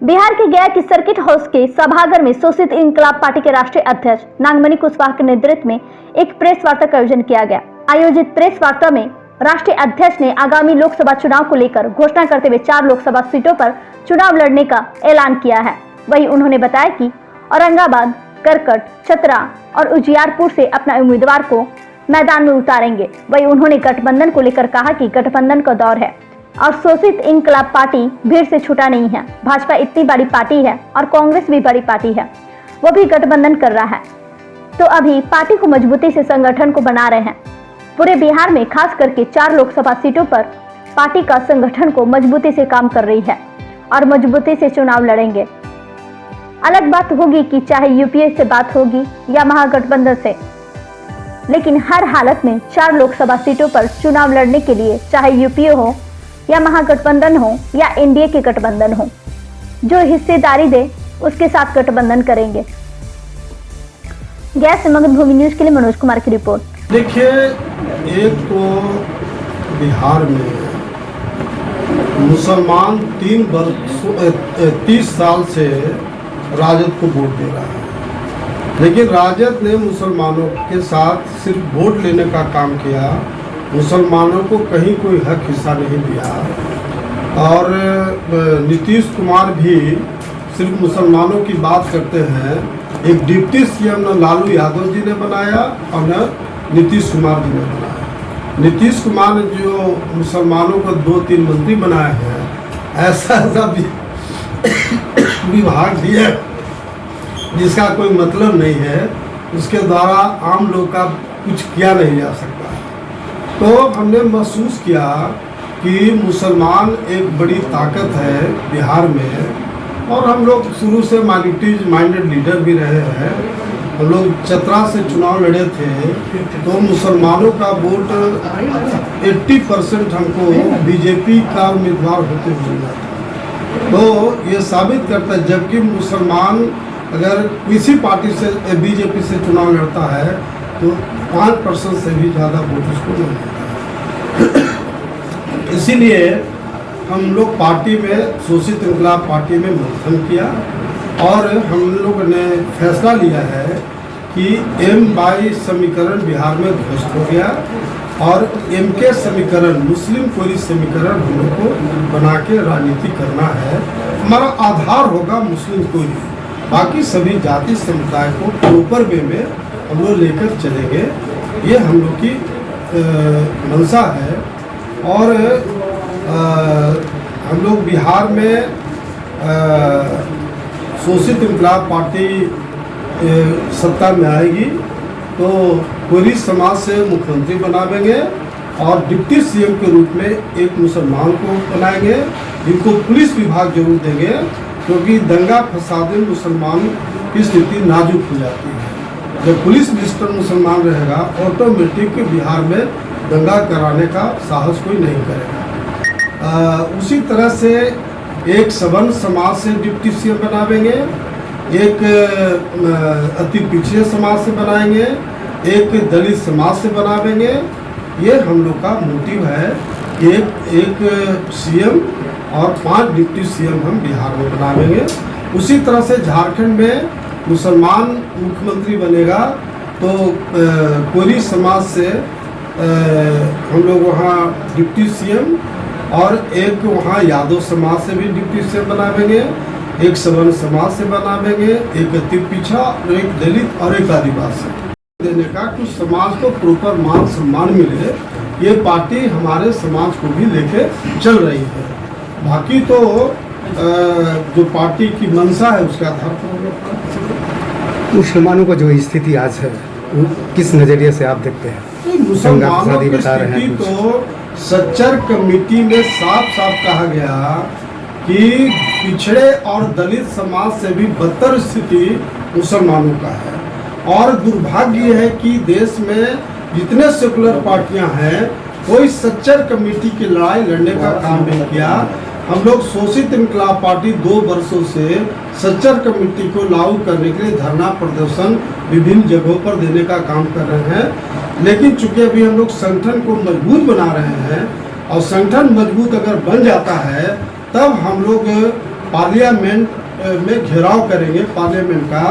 बिहार के गया के सर्किट हाउस के सभागार में शोषित इंकलाब पार्टी के राष्ट्रीय अध्यक्ष नागमणि कुशवाहा के नेतृत्व में एक प्रेस वार्ता का आयोजन किया गया। आयोजित प्रेस वार्ता में राष्ट्रीय अध्यक्ष ने आगामी लोकसभा चुनाव को लेकर घोषणा करते हुए 4 लोकसभा सीटों पर चुनाव लड़ने का ऐलान किया है। वहीं उन्होंने बताया कि औरंगाबाद, करकट, चतरा और उजियारपुर से अपना उम्मीदवार को मैदान में उतारेंगे। वहीं उन्होंने गठबंधन को लेकर कहा कि गठबंधन का दौर है और शोषित इंकलाब पार्टी भीड़ से छूटा नहीं है। भाजपा इतनी बड़ी पार्टी है और कांग्रेस भी बड़ी पार्टी है, वो भी गठबंधन कर रहा है, तो अभी पार्टी को मजबूती से संगठन को बना रहे हैं। पूरे बिहार में खास करके 4 लोकसभा सीटों पर पार्टी का संगठन को मजबूती से काम कर रही है और मजबूती से चुनाव लड़ेंगे। अलग बात होगी कि चाहे यूपीए से बात होगी या महागठबंधन से, लेकिन हर हालत में 4 लोकसभा सीटों पर चुनाव लड़ने के लिए चाहे यूपीए हो या महागठबंधन हो या एनडीए के गठबंधन हो, जो हिस्सेदारी दे उसके साथ गठबंधन करेंगे। गया से मगध भूमि न्यूज के लिए मनोज कुमार की रिपोर्ट। देखिए, एक तो बिहार में मुसलमान 30 साल से राजद को वोट दे रहा है, लेकिन राजद ने मुसलमानों के साथ सिर्फ वोट लेने का काम किया, मुसलमानों को कहीं कोई हक हिस्सा नहीं दिया। और नीतीश कुमार भी सिर्फ मुसलमानों की बात करते हैं। एक डिप्टी सीएम न लालू यादव जी ने बनाया और न नीतीश कुमार जी ने बनाया। नीतीश कुमार ने जो मुसलमानों को 2-3 मंत्री बनाए हैं, ऐसा विभाग दिया जिसका कोई मतलब नहीं है, उसके द्वारा आम लोग का कुछ किया नहीं जा सकता। तो हमने महसूस किया कि मुसलमान एक बड़ी ताकत है बिहार में, और हम लोग शुरू से माइनॉरिटीज माइंडेड लीडर भी रहे हैं। हम लोग चतरा से चुनाव लड़े थे तो मुसलमानों का वोट 80% हमको बीजेपी का उम्मीदवार होते हुए मिला था। तो ये साबित करता है, जबकि मुसलमान अगर किसी पार्टी से बीजेपी से चुनाव लड़ता है तो 5% से भी ज़्यादा वोट उसको नहीं मिलता है। इसीलिए हम लोग पार्टी में शोषित इंकलाब पार्टी में मंथन किया और हम लोग ने फैसला लिया है कि M-22 समीकरण बिहार में ध्वस्त हो गया और MK समीकरण, मुस्लिम कोरी समीकरण हम लोग को बना के राजनीति करना है। हमारा आधार होगा मुस्लिम कोरी, बाकी सभी जाति समुदाय को प्रॉपर वे में हम लोग लेकर चलेंगे। ये हम लोग की मंशा है। और हम लोग बिहार में शोषित इंकलाब पार्टी सत्ता में आएगी तो कोरी समाज से मुख्यमंत्री बनाएंगे और डिप्टी सीएम के रूप में एक मुसलमान को बनाएंगे, जिनको पुलिस विभाग जरूर देंगे, क्योंकि दंगा फसाद में मुसलमान की स्थिति नाजुक हो जाती है। जब पुलिस मिनिस्टर मुसलमान रहेगा, ऑटोमेटिक बिहार में दंगा कराने का साहस कोई नहीं करेगा। उसी तरह से एक सवर्ण समाज से डिप्टी सीएम बनाएंगे, एक अति पिछड़े समाज से बनाएंगे, एक दलित समाज से बनाएंगे। ये हम लोग का मोटिव है कि एक सीएम और 5 डिप्टी सीएम हम बिहार में बनाएंगे। उसी तरह से झारखंड में मुसलमान मुख्यमंत्री बनेगा तो कोरी समाज से हम लोग वहाँ डिप्टी सीएम और एक वहाँ यादव समाज से भी डिप्टी सीएम बनाएंगे, एक सवर्ण समाज से बनाएंगे, एक अति पिछड़ा, एक दलित और एक आदिवासी देने का, कुछ समाज को प्रॉपर मान सम्मान मिले। ये पार्टी हमारे समाज को भी लेके चल रही है। बाकी तो जो पार्टी की मंशा है उसके आधार पर मुसलमानों का जो स्थिति आज है किस नजरिए से आप देखते हैं? मुसलमानों की स्थिति तो सच्चर कमेटी में साफ साफ कहा गया कि पिछड़े और दलित समाज से भी बदतर स्थिति मुसलमानों का है। और दुर्भाग्य है कि देश में जितने सेकुलर पार्टियां हैं, कोई सच्चर कमेटी की लड़ाई लड़ने का काम नहीं किया। हम लोग शोषित इंकलाब पार्टी 2 वर्षों से सच्चर कमेटी को लागू करने के लिए धरना प्रदर्शन विभिन्न जगहों पर देने का काम कर रहे हैं, लेकिन चूंकि अभी हम लोग संगठन को मजबूत बना रहे हैं और संगठन मजबूत अगर बन जाता है तब हम लोग पार्लियामेंट में घेराव करेंगे पार्लियामेंट का,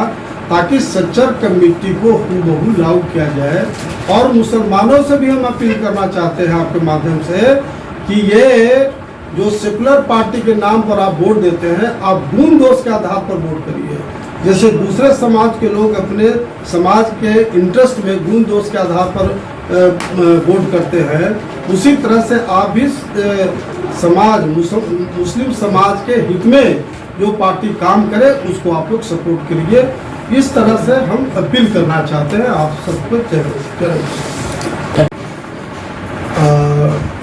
ताकि सच्चर कमेटी को हूबहू लागू किया जाए। और मुसलमानों से भी हम अपील करना चाहते हैं आपके माध्यम से कि ये जो सेकुलर पार्टी के नाम पर आप वोट देते हैं, आप गुण दोष के आधार पर वोट करिए। जैसे दूसरे समाज के लोग अपने समाज के इंटरेस्ट में गुण दोष के आधार पर वोट करते हैं, उसी तरह से आप भी समाज मुस्लिम समाज के हित में जो पार्टी काम करे उसको आप लोग सपोर्ट करिए। इस तरह से हम अपील करना चाहते हैं आप सबको।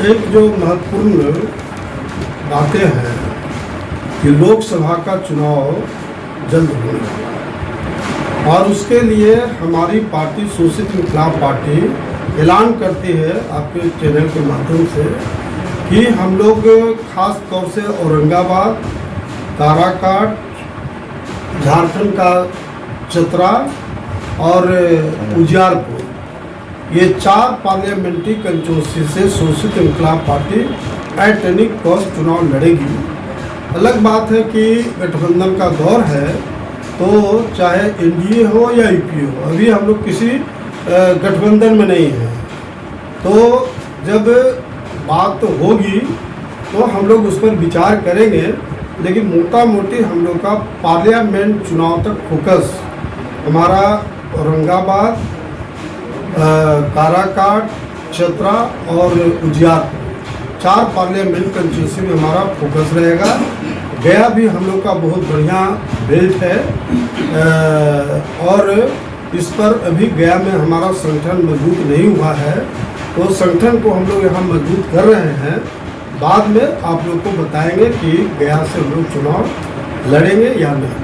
एक जो महत्वपूर्ण बातें हैं कि लोकसभा का चुनाव जल्द होने वाला, और उसके लिए हमारी पार्टी शोषित इंकलाब पार्टी ऐलान करती है आपके चैनल के माध्यम से कि हम लोग खास तौर से औरंगाबाद, काराकाट, झारखंड का चतरा और उजियारपुर, ये 4 पार्लियामेंट्री कंस्टिट्यूंसी से शोषित इंकलाब पार्टी एट एनी कॉस्ट चुनाव लड़ेगी। अलग बात है कि गठबंधन का दौर है, तो चाहे एनडीए हो या यूपीए हो, अभी हम लोग किसी गठबंधन में नहीं है। तो जब बात होगी तो हम लोग उस पर विचार करेंगे, लेकिन मोटा मोटी हम लोग का पार्लियामेंट चुनाव तक फोकस हमारा औरंगाबाद, काराकाट, चतरा और उजियारपुर 4 पार्लियामेंट कंस्टिट्यूंसी में हमारा फोकस रहेगा। गया भी हम लोग का बहुत बढ़िया बेल्ट है, और इस पर अभी गया में हमारा संगठन मजबूत नहीं हुआ है, तो संगठन को हम लोग यहाँ मजबूत कर रहे हैं। बाद में आप लोग को बताएंगे कि गया से हम लोग चुनाव लड़ेंगे या नहीं।